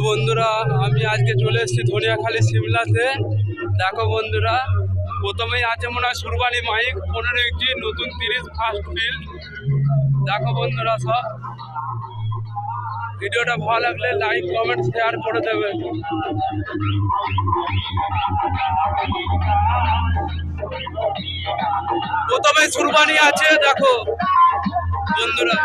বন্ধুরা আমি আজকে চলে এসেছি ধনিয়াখালী সিমলাতে। দেখো বন্ধুরা, প্রথমেই আছে মনে হয় সুরবানি মাইক 15 ইঞ্চি নতুন 30 ফার্স্ট ফিল্ড। দেখো বন্ধুরা, সব ভিডিওটা ভালো লাগলে লাইক কমেন্ট শেয়ার করে দেবে। প্রথমে সুরবানি আছে, দেখো বন্ধুরা।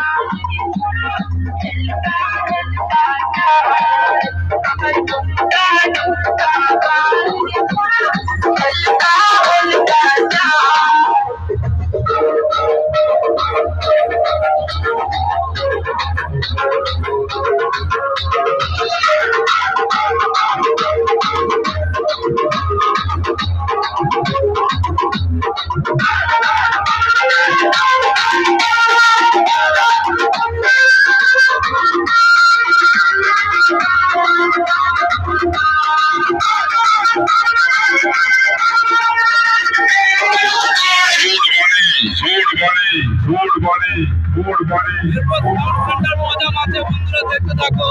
দেখতে থাকো,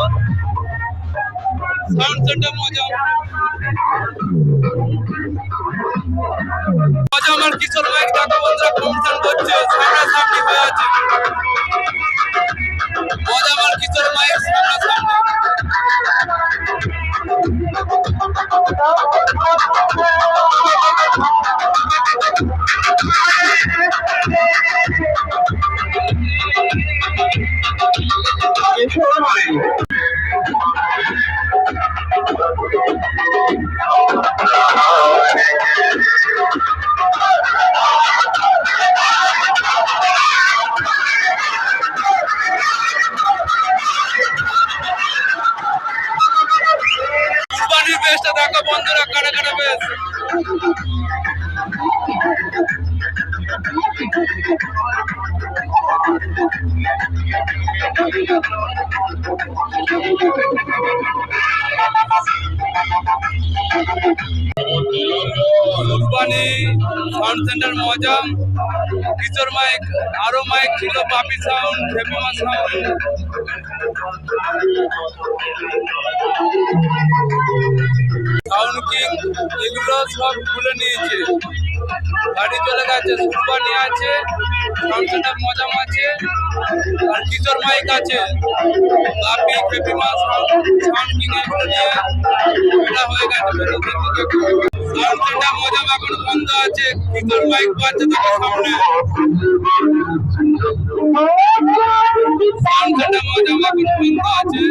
সাউন্ড সেন্টার মজা আমার কিশোর মাইক। দেখো বন্ধুরা, কনসার্ন করছে, সামনাসামনি হয়ে আছে। মজা আমার কিশোর মাইক সামনাসামনি। বেশটা দেখো বন্ধুরা, কাটা কাটা বেশ। সুরবানি সাউন্ড সেন্টার মজা, কিশোর মাইক, আরো মাইক ছিল, পাপি সাউন্ড, ফেমিমা সাউন্ড। সাউন্ড কিং এগুলো সব খুলে নিয়েছে, গাড়ি চলে গেছে। সুরবানি আছে, সাউন্ড সেন্টার মজাম আছে, আর কিশোর মাইক আছে। পাপি ফেমিমা সাউন্ড কিং এগুলো নিয়ে এটা হয়ে গেছে। সাউন্ড সেন্টার মজাম এখন বন্ধ আছে, কিশোর মাইক বাজছে তাকে সামনে। সাউন্ড সেন্টার মজাম এখন বন্ধ আছে।